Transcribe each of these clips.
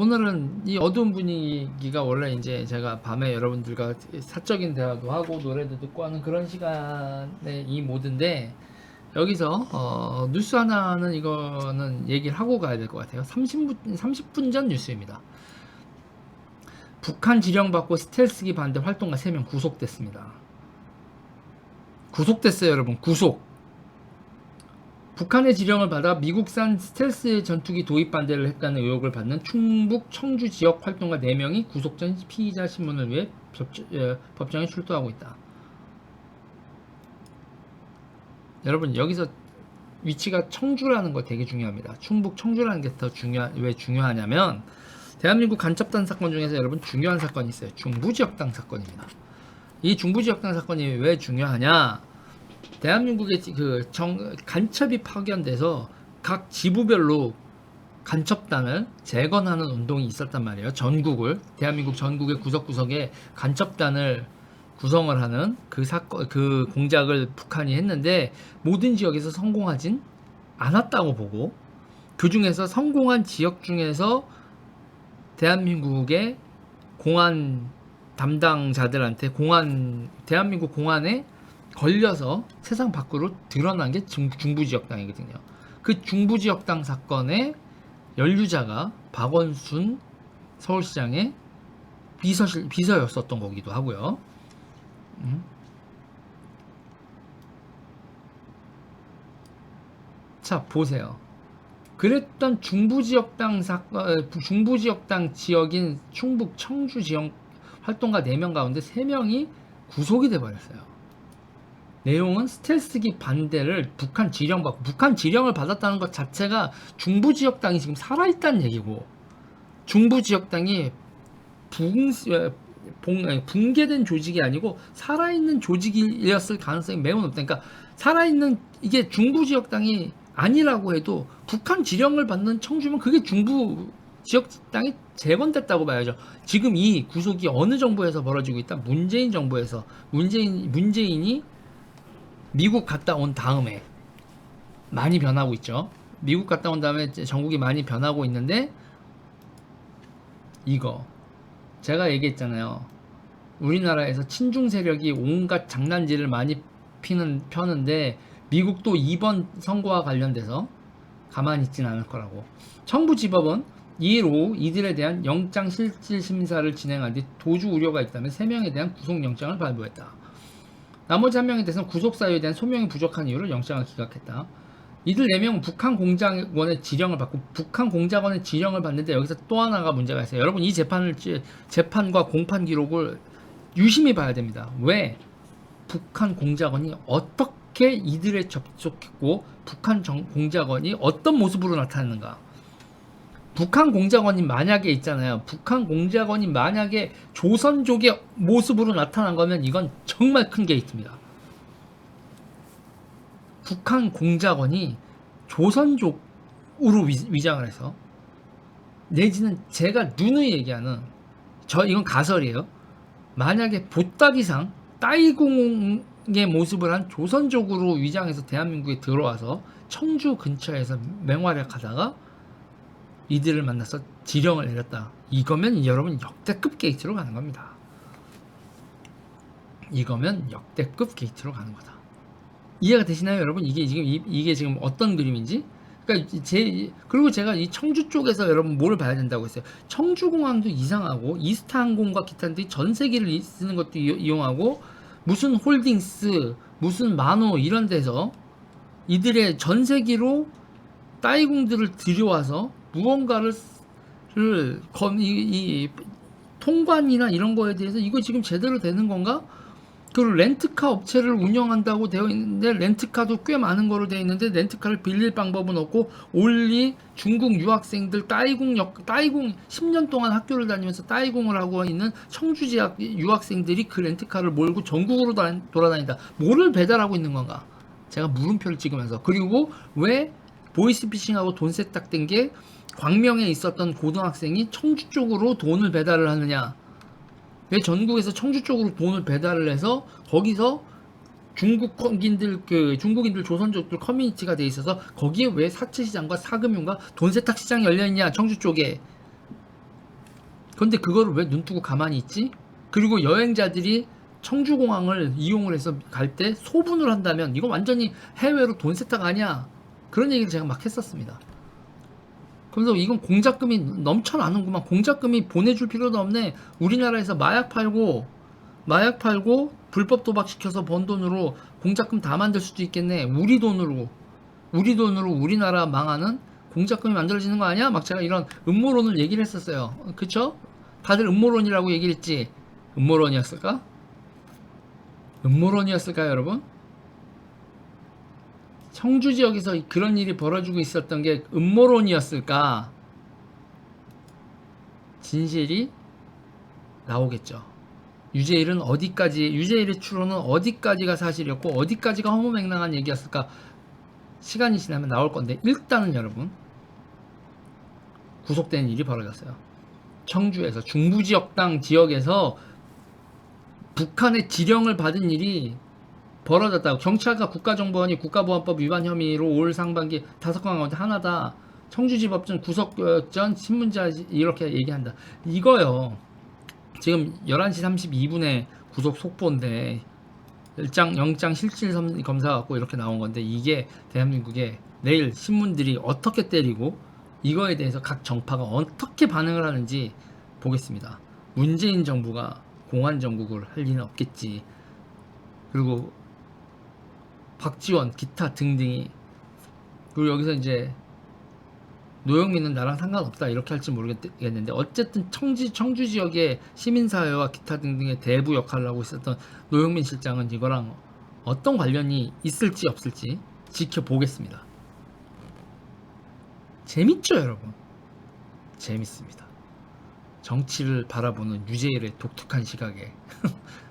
오늘은 이 어두운 분위기가 원래 이제 제가 밤에 여러분들과 사적인 대화도 하고 노래도 듣고 하는 그런 시간의 이 모드인데, 여기서 뉴스 하나는 이거는 얘기를 하고 가야 될 것 같아요. 30분 전 뉴스입니다. 북한 지령받고 스텔스기 반대 활동가 3명 구속됐습니다. 구속됐어요, 여러분. 구속. 북한의 지령을 받아 미국산 스텔스 전투기 도입 반대를 했다는 의혹을 받는 충북 청주 지역 활동가 4명이 구속 전 피의자 신문을 위해 법정에 출두하고 있다. 여러분, 여기서 위치가 청주라는 거 되게 중요합니다. 충북 청주라는 게 더 왜 중요하냐면, 대한민국 간첩단 사건 중에서 여러분 중요한 사건이 있어요. 중부지역당 사건입니다. 이 중부지역당 사건이 왜 중요하냐? 대한민국의 간첩이 파견돼서 각 지부별로 간첩단을 재건하는 운동이 있었단 말이에요. 대한민국 전국의 구석구석에 간첩단을 구성을 하는 그 공작을 북한이 했는데, 모든 지역에서 성공하진 않았다고 보고, 그 중에서 성공한 지역 중에서 대한민국의 공안 담당자들한테 대한민국 공안에 걸려서 세상 밖으로 드러난 게 중부지역당이거든요. 그 중부지역당 사건의 연루자가 박원순 서울시장의 비서였었던 거기도 하고요. 자, 보세요. 그랬던 중부지역당 지역인 충북 청주 지역 활동가 4명 가운데 3명이 구속이 돼버렸어요. 내용은 스텔스기 반대를 북한 지령을 받았다는 것 자체가 중부지역당이 지금 살아있다는 얘기고, 중부지역당이 붕괴된 조직이 아니고 살아있는 조직이었을 가능성이 매우 높다. 그러니까 살아있는, 이게 중부지역당이 아니라고 해도 북한 지령을 받는 청주면 그게 중부지역당이 재건됐다고 봐야죠. 지금 이 구속이 어느 정부에서 벌어지고 있다? 문재인 정부에서. 문재인이 미국 갔다 온 다음에 많이 변하고 있죠. 미국 갔다 온 다음에 전국이 많이 변하고 있는데, 이거 제가 얘기했잖아요. 우리나라에서 친중 세력이 온갖 장난질을 많이 펴는데, 미국도 이번 선거와 관련돼서 가만히 있진 않을 거라고. 청부지법은 2일 오후 이들에 대한 영장실질심사를 진행한 뒤 도주 우려가 있다면 3명에 대한 구속영장을 발부했다. 나머지 1명에 대해서는 구속사유에 대한 소명이 부족한 이유로 영장을 기각했다. 이들 4명은 북한 공작원의 지령을 받는데, 여기서 또 하나가 문제가 있어요. 여러분, 이 재판과 공판 기록을 유심히 봐야 됩니다. 왜? 북한 공작원이 어떻게 이들에 접촉했고, 북한 공작원이 어떤 모습으로 나타났는가? 북한 공작원이 만약에 조선족의 모습으로 나타난 거면 이건 정말 큰 게이트입니다. 북한 공작원이 조선족으로 위장을 해서, 내지는 제가 누누이 얘기하는, 이건 가설이에요. 만약에 보따기상 따이궁의 모습을 한 조선족으로 위장해서 대한민국에 들어와서 청주 근처에서 맹활약하다가 이들을 만나서 지령을 내렸다. 이거면 여러분 역대급 게이트로 가는 겁니다. 이거면 역대급 게이트로 가는 거다. 이해가 되시나요, 여러분? 이게 지금 어떤 그림인지? 그러니까 그리고 제가 이 청주 쪽에서 여러분 뭘 봐야 된다고 했어요. 청주공항도 이상하고, 이스타항공과 기타들이 전세기를 쓰는 것도 이용하고, 무슨 홀딩스, 무슨 만호 이런 데서 이들의 전세기로 따이궁들을 들여와서 무언가를 통관이나 이런 거에 대해서 이거 지금 제대로 되는 건가? 그리고 렌트카 업체를 운영한다고 되어 있는데, 렌트카도 꽤 많은 거로 되어 있는데, 렌트카를 빌릴 방법은 없고, 올리 중국 유학생들 따이궁 10년 동안 학교를 다니면서 따이궁을 하고 있는 청주 지역 유학생들이 그 렌트카를 몰고 전국으로 돌아다니다 뭐를 배달하고 있는 건가? 제가 물음표를 찍으면서. 그리고 왜 보이스피싱하고 돈 세탁된 게 광명에 있었던 고등학생이 청주 쪽으로 돈을 배달을 하느냐? 왜 전국에서 청주 쪽으로 돈을 배달을 해서 거기서 중국인들 조선족들 커뮤니티가 돼 있어서 거기에 왜 사채시장과 사금융과 돈 세탁 시장이 열려 있냐? 청주 쪽에. 그런데 그거를 왜 눈뜨고 가만히 있지? 그리고 여행자들이 청주공항을 이용을 해서 갈 때 소분을 한다면 이거 완전히 해외로 돈 세탁 아니야? 그런 얘기를 제가 막 했었습니다. 그래서 이건 공작금이 넘쳐나는구만. 공작금이 보내줄 필요도 없네. 우리나라에서 마약 팔고 불법 도박시켜서 번 돈으로 공작금 다 만들 수도 있겠네. 우리 돈으로 우리나라 망하는 공작금이 만들어지는 거 아니야? 막 제가 이런 음모론을 얘기를 했었어요. 그쵸? 다들 음모론이라고 얘기를 했지. 음모론이었을까? 음모론이었을까요, 여러분? 청주 지역에서 그런 일이 벌어지고 있었던 게 음모론이었을까? 진실이 나오겠죠. 유재일의 추론은 어디까지가 사실이었고 어디까지가 허무맹랑한 얘기였을까? 시간이 지나면 나올 건데 일단은 여러분 구속되는 일이 벌어졌어요. 청주에서 중부지역당 지역에서 북한의 지령을 받은 일이 벌어졌다고. 경찰과 국가정보원이 국가보안법 위반 혐의로 올 상반기 5건 가운데 하나다. 청주지법전 구속 전 신문자 이렇게 얘기한다. 이거요. 지금 11시 32분에 구속 속보인데 영장 실질 검사 갖고 이렇게 나온 건데 이게 대한민국에 내일 신문들이 어떻게 때리고 이거에 대해서 각 정파가 어떻게 반응을 하는지 보겠습니다. 문재인 정부가 공안정국을 할 리는 없겠지. 그리고 박지원 기타 등등이, 그리고 여기서 이제 노영민은 나랑 상관없다 이렇게 할지 모르겠는데 어쨌든 청주 지역의 시민사회와 기타 등등의 대부 역할을 하고 있었던 노영민 실장은 이거랑 어떤 관련이 있을지 없을지 지켜보겠습니다. 재밌죠, 여러분? 재밌습니다. 정치를 바라보는 유재일의 독특한 시각에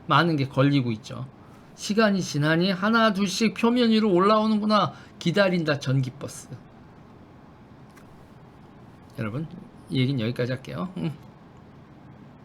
많은 게 걸리고 있죠. 시간이 지나니 하나 둘씩 표면 위로 올라오는구나. 기다린다 전기버스. 여러분, 이 얘기는 여기까지 할게요.